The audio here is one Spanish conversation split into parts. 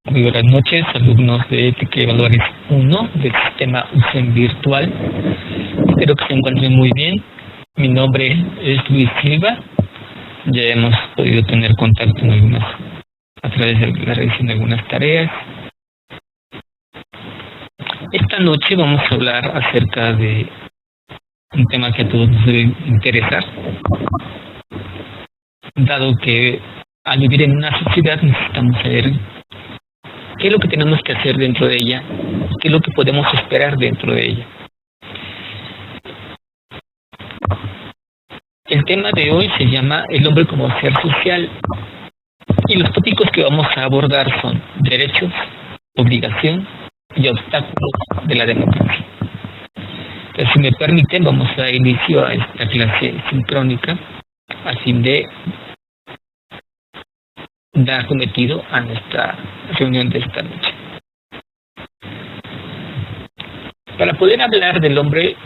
Muy buenas noches, alumnos de Ética y Valores 1 del sistema USEM virtual. Espero que se encuentren muy bien. Mi nombre es Luis Silva. Ya hemos podido tener contacto a través de la revisión de algunas tareas. Esta noche vamos a hablar acerca de un tema que a todos nos debe interesar, dado que al vivir en una sociedad necesitamos saber qué es lo que tenemos que hacer dentro de ella, qué es lo que podemos esperar dentro de ella. El tema de hoy se llama el hombre como ser social, y los tópicos que vamos a abordar son derechos, obligación y obstáculos de la democracia. Entonces, si me permiten, vamos a dar inicio a esta clase sincrónica a fin de dar cometido a nuestra reunión de esta noche. Para poder hablar del hombre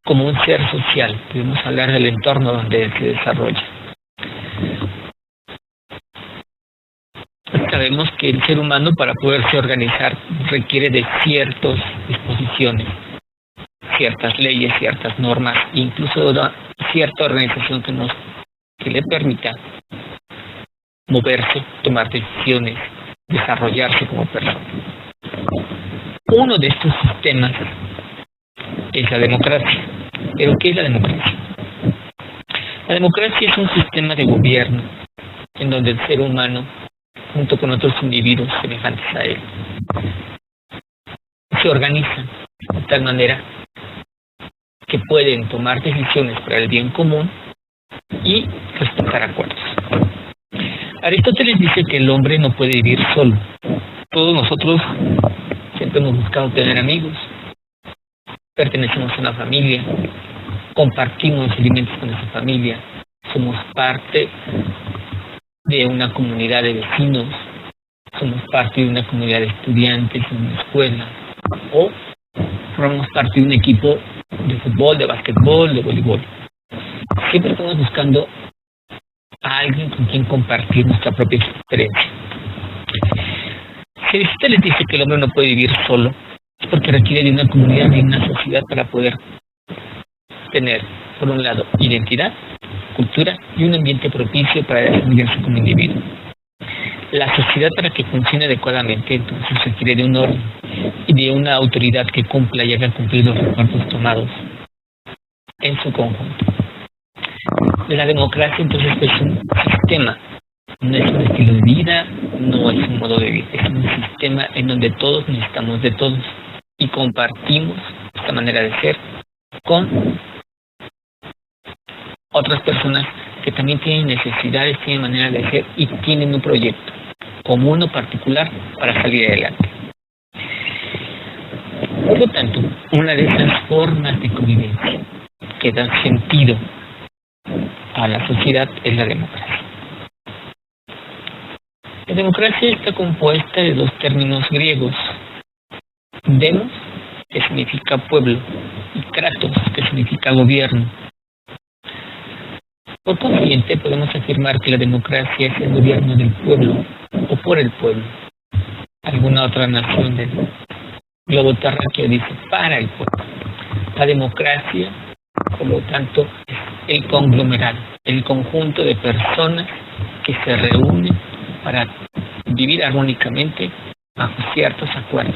como un ser social, debemos hablar del entorno donde se desarrolla. Sabemos que el ser humano, para poderse organizar, requiere de ciertas disposiciones, ciertas leyes, ciertas normas, incluso cierta organización que le permita moverse, tomar decisiones, desarrollarse como persona. Uno de estos sistemas es la democracia. ¿Pero qué es la democracia? La democracia es un sistema de gobierno en donde el ser humano, junto con otros individuos semejantes a él, se organizan de tal manera que pueden tomar decisiones para el bien común y respetar acuerdos. Aristóteles dice que el hombre no puede vivir solo. Todos nosotros siempre hemos buscado tener amigos, pertenecemos a una familia, compartimos alimentos con esa familia, somos parte de una comunidad de vecinos, somos parte de una comunidad de estudiantes en una escuela, o formamos parte de un equipo de fútbol, de básquetbol, de voleibol. Siempre estamos buscando a alguien con quien compartir nuestra propia experiencia. Si Aristóteles dice que el hombre no puede vivir solo, es porque requiere de una comunidad, de una sociedad para poder tener, por un lado, identidad, cultura y un ambiente propicio para desarrollarse como individuo. La sociedad, para que funcione adecuadamente, entonces requiere de un orden y de una autoridad que cumpla y haga cumplir los acuerdos tomados en su conjunto. La democracia, entonces, es un sistema, no es un estilo de vida, no es un modo de vida, es un sistema en donde todos necesitamos de todos y compartimos esta manera de ser con otras personas que también tienen necesidades, tienen manera de ser y tienen un proyecto común o particular para salir adelante. Por lo tanto, una de esas formas de convivencia que dan sentido a la sociedad es la democracia. La democracia está compuesta de dos términos griegos: demos, que significa pueblo, y kratos, que significa gobierno. Por consiguiente, podemos afirmar que la democracia es el gobierno del pueblo o por el pueblo. Alguna otra nación del globo terráqueo dice para el pueblo. La democracia, por lo tanto, es el conglomerado, el conjunto de personas que se reúnen para vivir armónicamente bajo ciertos acuerdos.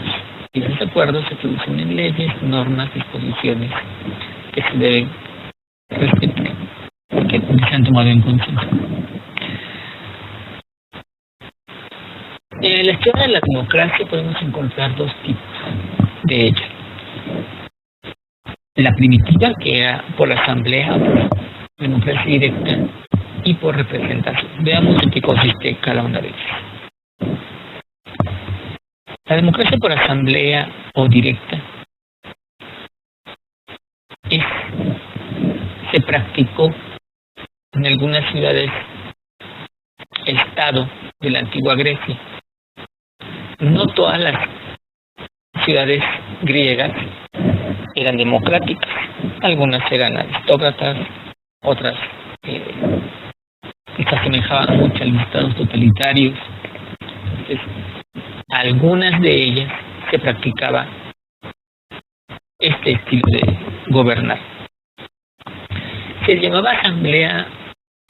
Y esos acuerdos se traducen en leyes, normas, disposiciones que se deben respetar, que se han tomado en consenso. En la historia de la democracia podemos encontrar dos tipos de ella. La primitiva, que era por asamblea, democracia directa, y por representación. Veamos en qué consiste cada una de ellas. La democracia por asamblea o directa se practicó en algunas ciudades-estado de la antigua Grecia. No todas las ciudades griegas eran democráticas. Algunas eran aristócratas, otras se asemejaban mucho a los estados totalitarios. entonces algunas de ellas se practicaba este estilo de gobernar. Se llamaba asamblea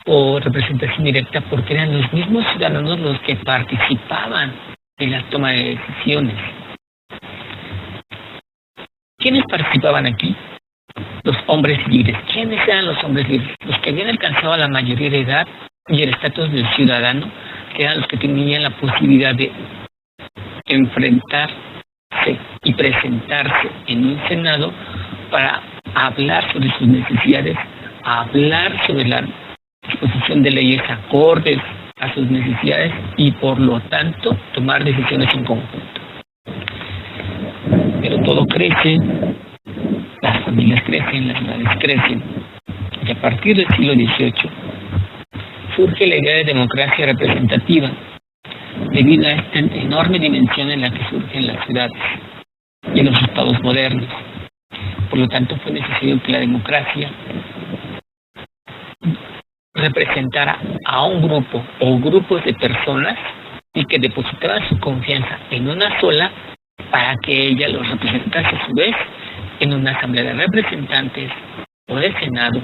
o representación directa porque eran los mismos ciudadanos los que participaban en la toma de decisiones. ¿Quiénes participaban aquí? Los hombres libres. ¿Quiénes eran los hombres libres? Los que habían alcanzado la mayoría de edad y el estatus del ciudadano, que eran los que tenían la posibilidad de enfrentarse y presentarse en un senado para hablar sobre sus necesidades, hablar sobre la disposición de leyes acordes a sus necesidades y por lo tanto tomar decisiones en conjunto. Pero todo crece, las familias crecen, las ciudades crecen, y a partir del siglo XVIII surge la idea de democracia representativa debido a esta enorme dimensión en la que surgen las ciudades y en los estados modernos. Por lo tanto, fue necesario que la democracia representara a un grupo o grupos de personas y que depositaran su confianza en una sola para que ella los representase a su vez en una asamblea de representantes o de senado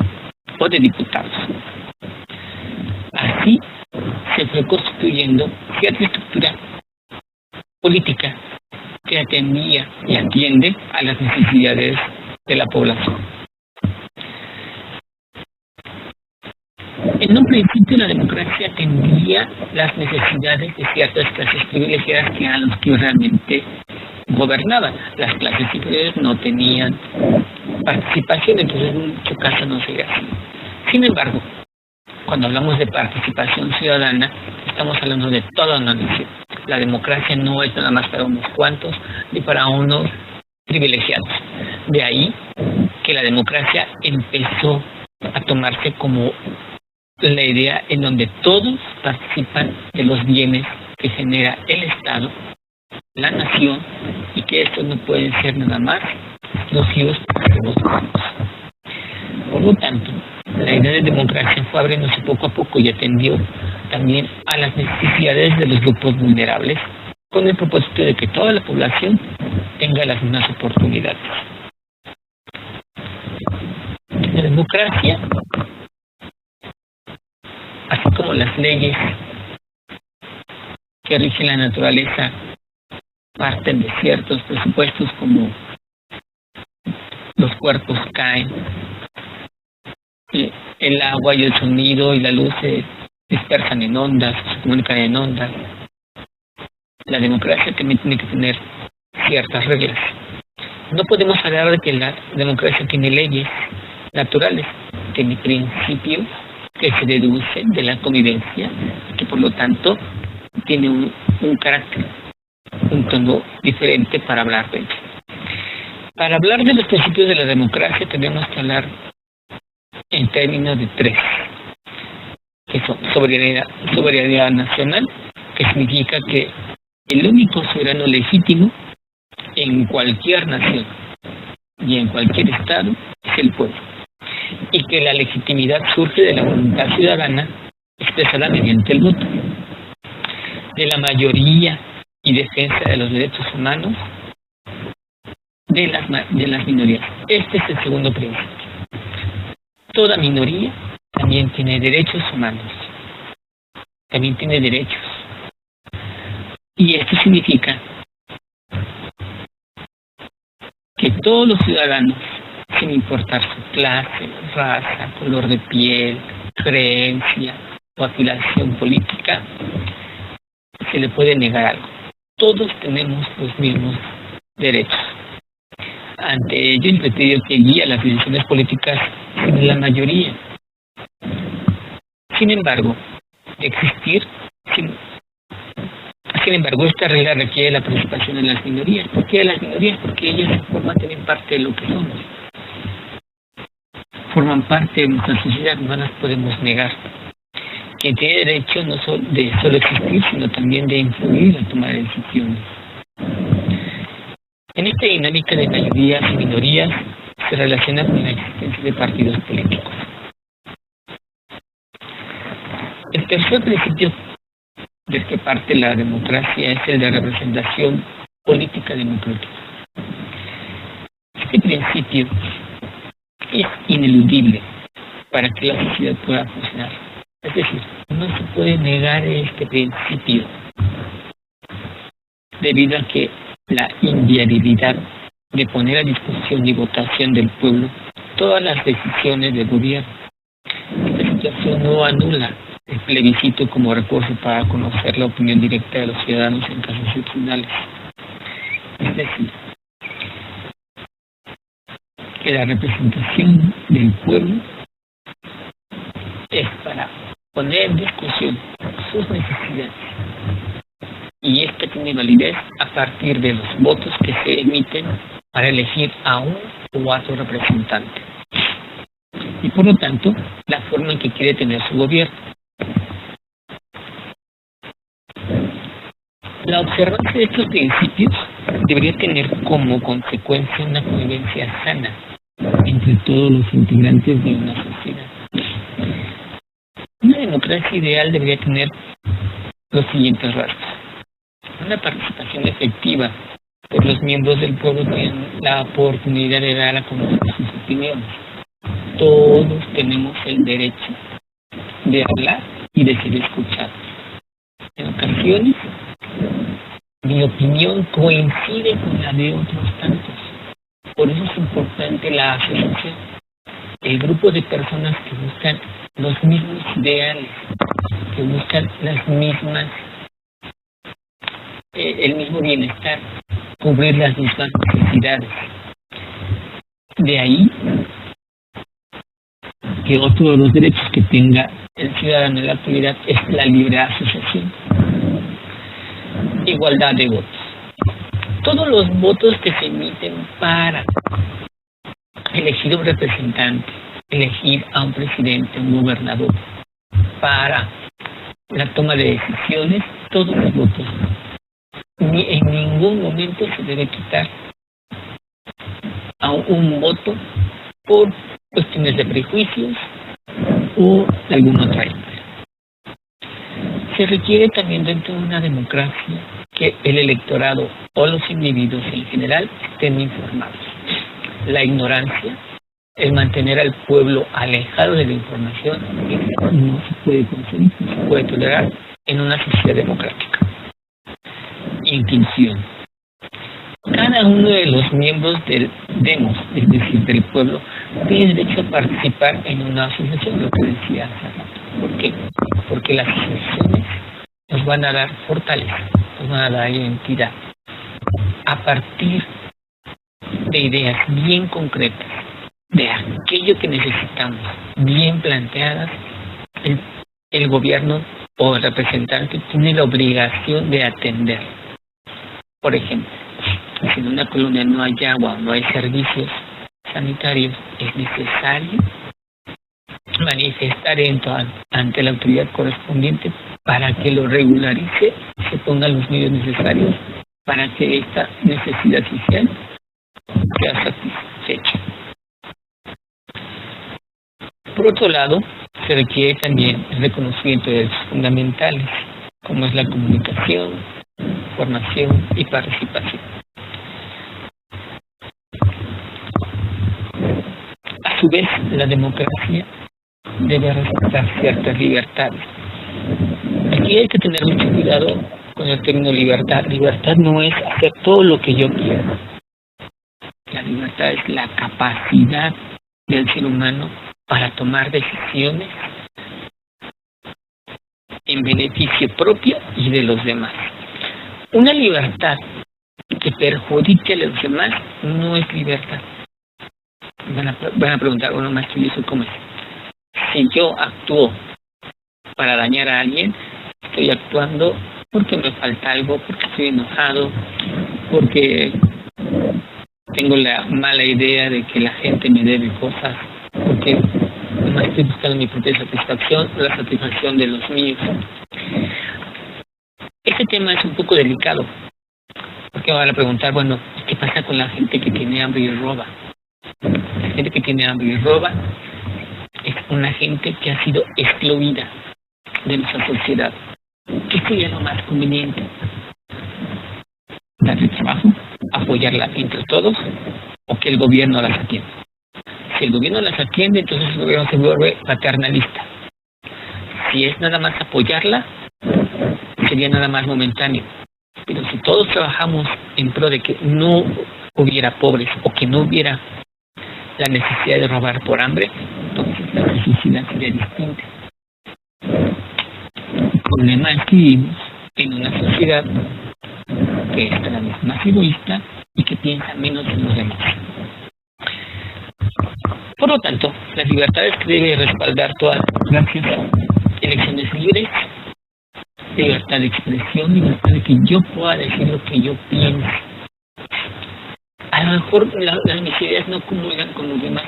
o de diputados. Así se fue constituyendo cierta estructura política que atendía y atiende a las necesidades de la población. En un principio la democracia atendía las necesidades de ciertas clases privilegiadas que eran los que realmente gobernaban. Las clases superiores no tenían participación, entonces en muchos casos no se hacía. Sin embargo, cuando hablamos de participación ciudadana, estamos hablando de toda una nación. La democracia no es nada más para unos cuantos ni para unos privilegiados. De ahí que la democracia empezó a tomarse como la idea en donde todos participan de los bienes que genera el Estado, la nación, y que estos no pueden ser nada más exclusivos para los humanos. Por lo tanto, la idea de democracia fue abriéndose poco a poco y atendió también a las necesidades de los grupos vulnerables, con el propósito de que toda la población tenga las mismas oportunidades. La democracia, así como las leyes que rigen la naturaleza, parten de ciertos presupuestos como los cuerpos caen, el agua y el sonido y la luz se dispersan en ondas, se comunican en ondas. La democracia también tiene que tener ciertas reglas. No podemos hablar de que la democracia tiene leyes naturales, tiene principios que se deducen de la convivencia, que por lo tanto tiene un carácter, un tono diferente para hablar de ello. Para hablar de los principios de la democracia tenemos que hablar en términos de tres, que son soberanía nacional, que significa que el único soberano legítimo en cualquier nación y en cualquier estado es el pueblo, y que la legitimidad surge de la voluntad ciudadana expresada mediante el voto, de la mayoría y defensa de los derechos humanos de las minorías. Este es el segundo principio. Toda minoría también tiene derechos humanos, también tiene derechos. Y esto significa que todos los ciudadanos, sin importar su clase, raza, color de piel, creencia o afiliación política, se le puede negar algo. Todos tenemos los mismos derechos. Ante ello, el criterio que guía las decisiones políticas es de la mayoría. Sin embargo, esta regla requiere la participación de las minorías. ¿Por qué de las minorías? Porque ellas forman también parte de lo que somos. Forman parte de nuestra sociedad, no las podemos negar. Quien tiene derecho no de solo existir, sino también de influir en la toma de decisiones. En esta dinámica de mayorías y minorías se relaciona con la existencia de partidos políticos. El tercer principio del que parte la democracia es el de representación política democrática. Este principio es ineludible para que la sociedad pueda funcionar. Es decir, no se puede negar este principio debido a que la inviabilidad de poner a discusión y votación del pueblo todas las decisiones del gobierno. Esta situación no anula el plebiscito como recurso para conocer la opinión directa de los ciudadanos en casos excepcionales. Es decir, que la representación del pueblo es para poner en discusión sus necesidades, y esta tiene validez a partir de los votos que se emiten para elegir a un o a otro representante, y por lo tanto la forma en que quiere tener su gobierno. La observancia de estos principios debería tener como consecuencia una convivencia sana entre todos los integrantes de una sociedad. Una democracia ideal debería tener los siguientes rasgos: una participación efectiva, pues los miembros del pueblo tienen la oportunidad de dar a conocer sus opiniones. Todos tenemos el derecho de hablar y de ser escuchados. En ocasiones, mi opinión coincide con la de otros tantos. Por eso es importante la asociación, el grupo de personas que buscan los mismos ideales, que buscan las mismas, el mismo bienestar, cubrir las mismas necesidades. De ahí que otro de los derechos que tenga el ciudadano en la actualidad es la libre asociación. Igualdad de votos. Todos los votos que se emiten para elegir un representante, elegir a un presidente, un gobernador, para la toma de decisiones, todos los votos, en ningún momento se debe quitar a un voto por cuestiones de prejuicios o de alguna otra índole. Se requiere también dentro de una democracia que el electorado o los individuos en general estén informados. La ignorancia, el mantener al pueblo alejado de la información, no se puede conseguir, no se puede tolerar en una sociedad democrática. Inclusión. Cada uno de los miembros del demos, es decir, del pueblo, tiene derecho a participar en una asociación, lo que decía hace rato. ¿Por qué? Porque las asociaciones nos van a dar fortaleza, nos van a dar identidad. A partir de ideas bien concretas, de aquello que necesitamos, bien planteadas, el gobierno o el representante tiene la obligación de atender. Por ejemplo, si en una colonia no hay agua o no hay servicios sanitarios, es necesario manifestar ante la autoridad correspondiente para que lo regularice, se pongan los medios necesarios para que esta necesidad social sea satisfecha. Por otro lado, se requiere también el reconocimiento de derechos fundamentales, como es la comunicación, formación y participación. A su vez, la democracia debe respetar ciertas libertades. Aquí hay que tener mucho cuidado con el término libertad. Libertad no es hacer todo lo que yo quiero. La libertad es la capacidad del ser humano para tomar decisiones en beneficio propio y de los demás. Una libertad que perjudique a los demás no es libertad. Van a preguntar, bueno, maestro, ¿y eso cómo es? Si yo actúo para dañar a alguien, estoy actuando porque me falta algo, porque estoy enojado, porque tengo la mala idea de que la gente me debe cosas, porque no estoy buscando mi propia satisfacción o la satisfacción de los míos. Este tema es un poco delicado, porque van a preguntar, bueno, ¿qué pasa con la gente que tiene hambre y roba? La gente que tiene hambre y roba es una gente que ha sido excluida de nuestra sociedad. ¿Qué sería lo más conveniente? ¿Darle trabajo? ¿Apoyarla entre todos? ¿O que el gobierno las atienda? Si el gobierno las atiende, entonces el gobierno se vuelve paternalista. Si es nada más apoyarla, sería nada más momentáneo. Pero si todos trabajamos en pro de que no hubiera pobres o que no hubiera la necesidad de robar por hambre, entonces la necesidad sería distinta. El problema es que vivimos en una sociedad que es cada vez más egoísta y que piensa menos en los demás. Por lo tanto, las libertades que debe respaldar todas las democracias: elecciones libres, libertad de expresión, libertad de que yo pueda decir lo que yo pienso. A lo mejor mis ideas no comulgan con los demás,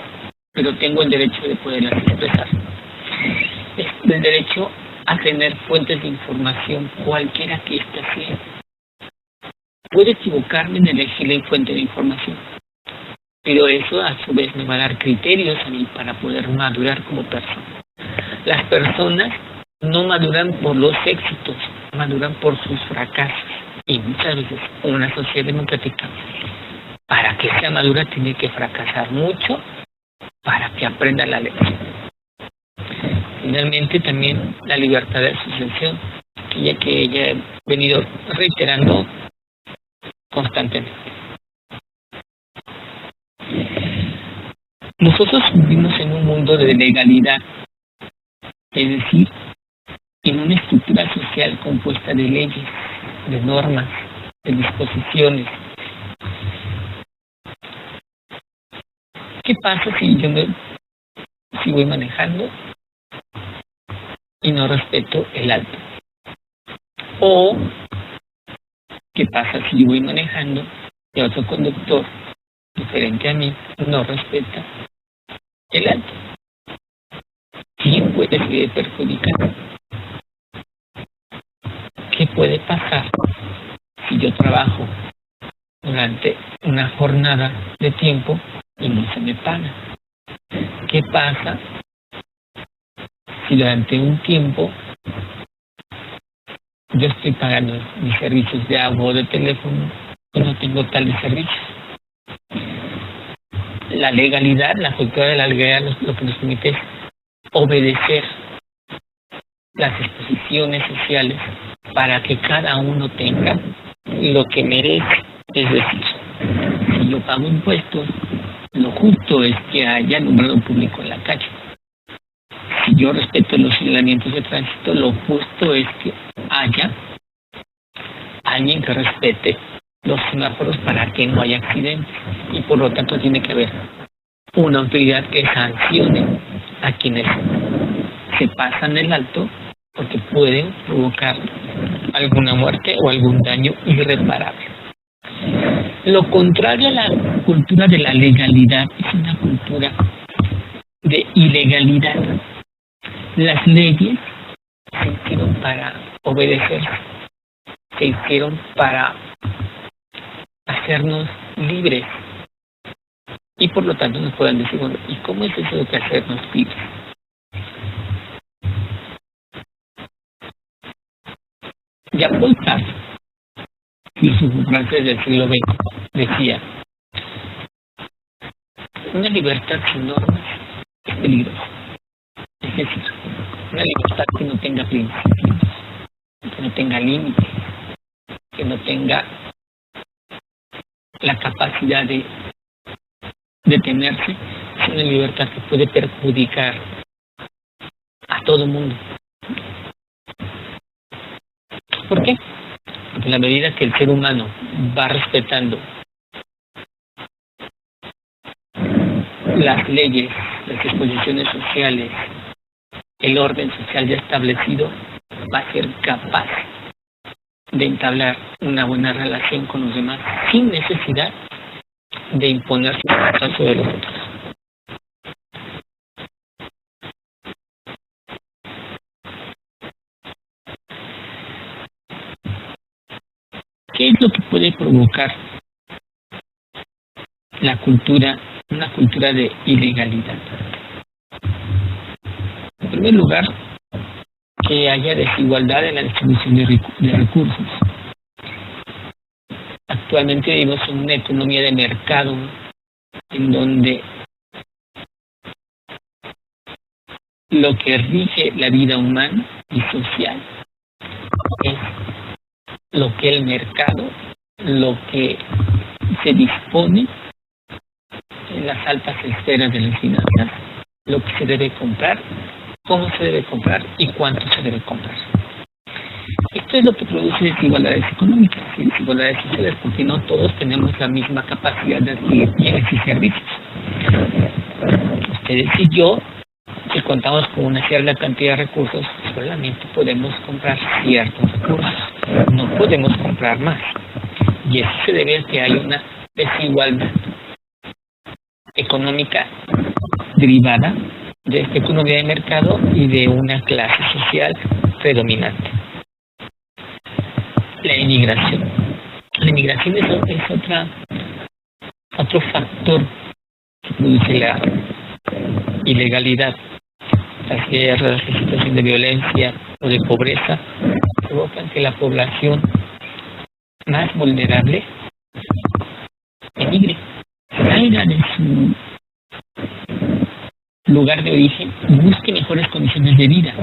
pero tengo el derecho de poderlas expresar. Es el derecho a tener fuentes de información, cualquiera que ésta sea. Puedo equivocarme en elegir la fuente de información, pero eso a su vez me va a dar criterios a mí para poder madurar como persona. Las personas no maduran por los éxitos, maduran por sus fracasos. Y muchas veces una sociedad democrática, para que sea madura, tiene que fracasar mucho para que aprenda la lección. Finalmente, también la libertad de asociación, que ella he venido reiterando constantemente. Nosotros vivimos en un mundo de legalidad, es decir, en una estructura social compuesta de leyes, de normas, de disposiciones. ¿Qué pasa si voy manejando y no respeto el alto? O ¿qué pasa si yo voy manejando y otro conductor diferente a mí no respeta el alto? ¿Quién puede ser perjudicado? ¿Qué puede pasar si yo trabajo durante una jornada de tiempo y no se me paga? ¿Qué pasa si durante un tiempo yo estoy pagando mis servicios de agua o de teléfono y no tengo tales servicios? La legalidad, la cultura de la legalidad, lo que nos permite es obedecer las disposiciones sociales para que cada uno tenga lo que merece. Es decir, si yo pago impuestos, lo justo es que haya alumbrado público en la calle. Si yo respeto los señalamientos de tránsito, lo justo es que haya alguien que respete los semáforos para que no haya accidentes. Y por lo tanto tiene que haber una autoridad que sancione a quienes se pasan el alto porque pueden provocar alguna muerte o algún daño irreparable. Lo contrario a la cultura de la legalidad es una cultura de ilegalidad. Las leyes se hicieron para obedecer, se hicieron para hacernos libres. Y por lo tanto nos pueden decir, bueno, ¿y cómo es eso de hacernos libres? Jean-Paul Sartre, filósofo francés del siglo XX, decía: una libertad sin normas es peligrosa. Es decir, una libertad que no tenga principios, que no tenga límites, que no tenga la capacidad de detenerse, es una libertad que puede perjudicar a todo el mundo. ¿Por qué? Porque en la medida que el ser humano va respetando las leyes, las disposiciones sociales, el orden social ya establecido, va a ser capaz de entablar una buena relación con los demás sin necesidad de imponer su voluntad sobre los otros. ¿Qué es lo que puede provocar una cultura de ilegalidad? En primer lugar, que haya desigualdad en la distribución de recursos. Actualmente vivimos en una economía de mercado en donde lo que rige la vida humana y social es lo que el mercado, lo que se dispone en las altas esferas de las finanzas, lo que se debe comprar, cómo se debe comprar y cuánto se debe comprar. Esto es lo que produce desigualdades económicas y desigualdades sociales, porque no todos tenemos la misma capacidad de adquirir bienes y servicios. Ustedes y yo, si contamos con una cierta cantidad de recursos, solamente podemos comprar ciertos recursos, no podemos comprar más. Y eso se debe a que hay una desigualdad económica derivada de esta economía de mercado y de una clase social predominante. La inmigración. La inmigración es otro factor que produce la ilegalidad. Las guerras, la situación de violencia o de pobreza provocan que la población más vulnerable emigre, salga de su lugar de origen y busque mejores condiciones de vida.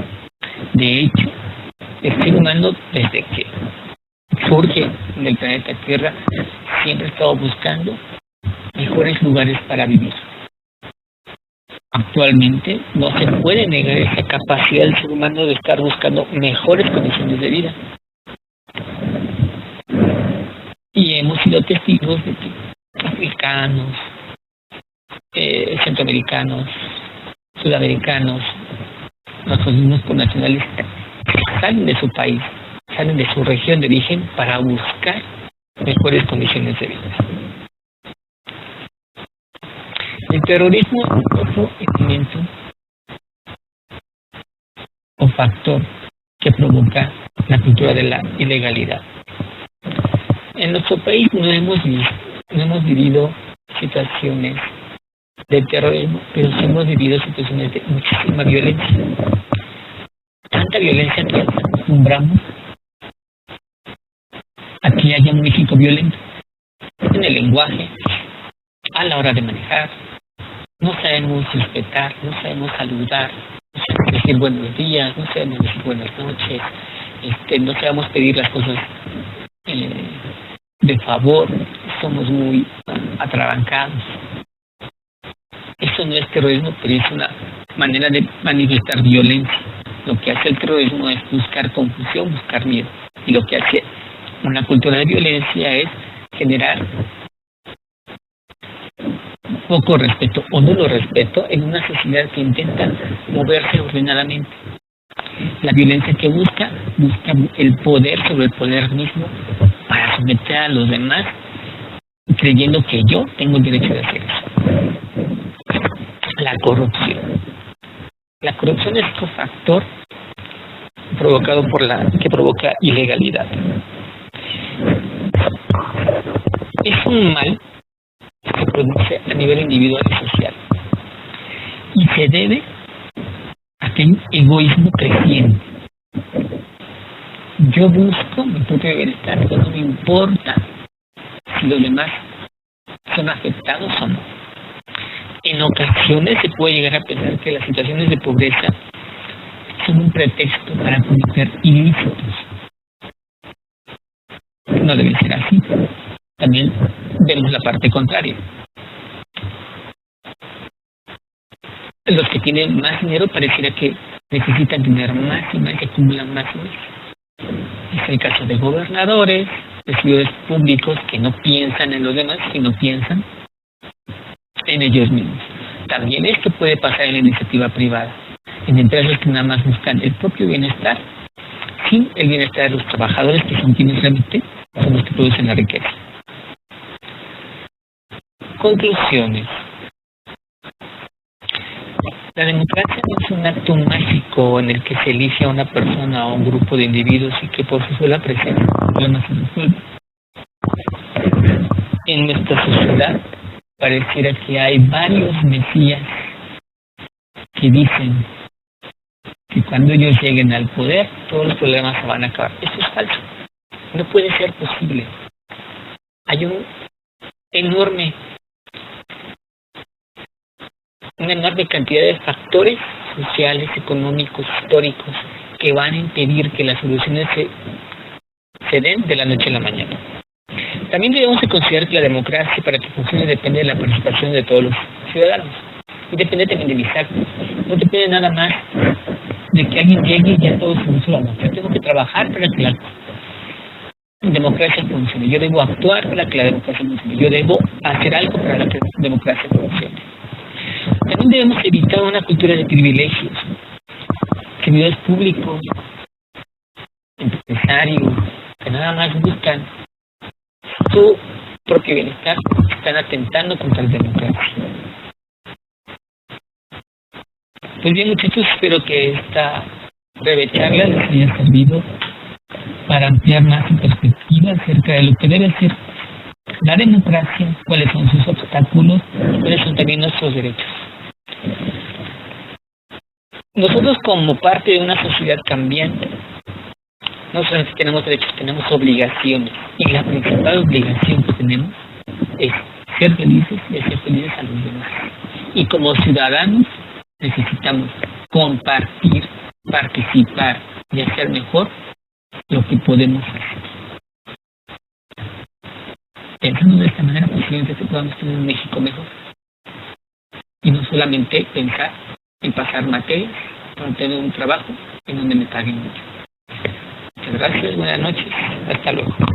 De hecho, el ser humano, desde que surge del planeta Tierra, siempre ha estado buscando mejores lugares para vivir. Actualmente no se puede negar esa capacidad del ser humano de estar buscando mejores condiciones de vida. Y hemos sido testigos de que africanos, centroamericanos, sudamericanos, nuestros mismos connacionales salen de su país, salen de su región de origen para buscar mejores condiciones de vida. El terrorismo es otro elemento o factor que provoca la cultura de la ilegalidad. En nuestro país no hemos vivido situaciones de terrorismo, pero sí hemos vivido situaciones de muchísima violencia. Tanta violencia que acostumbramos a que haya un México violento en el lenguaje, a la hora de manejar. No sabemos respetar, no sabemos saludar, no sabemos decir buenos días, no sabemos decir buenas noches, no sabemos pedir las cosas de favor, somos muy atrabancados. Eso no es terrorismo, pero es una manera de manifestar violencia. Lo que hace el terrorismo es buscar confusión, buscar miedo. Y lo que hace una cultura de violencia es generar poco respeto o nulo respeto en una sociedad que intenta moverse ordenadamente. La violencia que busca el poder sobre el poder mismo para someter a los demás, creyendo que yo tengo el derecho de hacer eso. La corrupción. La corrupción es otro factor provocado que provoca ilegalidad. Es un mal que se produce a nivel individual y social y se debe a que hay un egoísmo creciente. Yo busco mi propio bienestar, no me importa si los demás son afectados o no. En ocasiones se puede llegar a pensar que las situaciones de pobreza son un pretexto para cometer ilícitos. No debe ser así. También vemos la parte contraria. Los que tienen más dinero pareciera que necesitan tener más y más, que acumulan más y más. Es el caso de gobernadores, de servidores públicos que no piensan en los demás, sino piensan en ellos mismos. También esto puede pasar en la iniciativa privada, en empresas que nada más buscan el propio bienestar, sin el bienestar de los trabajadores, que son quienes realmente son los que producen la riqueza. Conclusiones. La democracia no es un acto mágico en el que se elige a una persona o a un grupo de individuos y que por su sola presencia los problemas se resuelven. En nuestra sociedad pareciera que hay varios mesías que dicen que cuando ellos lleguen al poder, todos los problemas se van a acabar. Eso es falso. No puede ser posible. Hay una enorme cantidad de factores sociales, económicos, históricos, que van a impedir que las soluciones se den de la noche a la mañana. También debemos de considerar que la democracia, para que funcione, depende de la participación de todos los ciudadanos. Y depende también de mis actos. No depende nada más de que alguien llegue y ya todo se resuelva. Yo tengo que trabajar para que la democracia funcione. Yo debo actuar para que la democracia funcione. Yo debo hacer algo para que la democracia funcione. También debemos evitar una cultura de privilegios. Servidores públicos, empresarios, que nada más buscan su propio bienestar, están atentando contra la democracia. Pues bien, muchachos, espero que esta breve charla les haya servido para ampliar más su perspectiva acerca de lo que debe ser la democracia, cuáles son sus obstáculos y cuáles son también nuestros derechos. Nosotros, como parte de una sociedad cambiante, no solamente tenemos derechos, tenemos obligaciones. Y la principal obligación que tenemos es ser felices y hacer felices a los demás. Y como ciudadanos necesitamos compartir, participar y hacer mejor lo que podemos hacer. Pensando de esta manera, posiblemente podamos tener un México mejor. Y no solamente pensar en pasar materias, para tener un trabajo en donde me paguen mucho. Muchas gracias, buenas noches, hasta luego.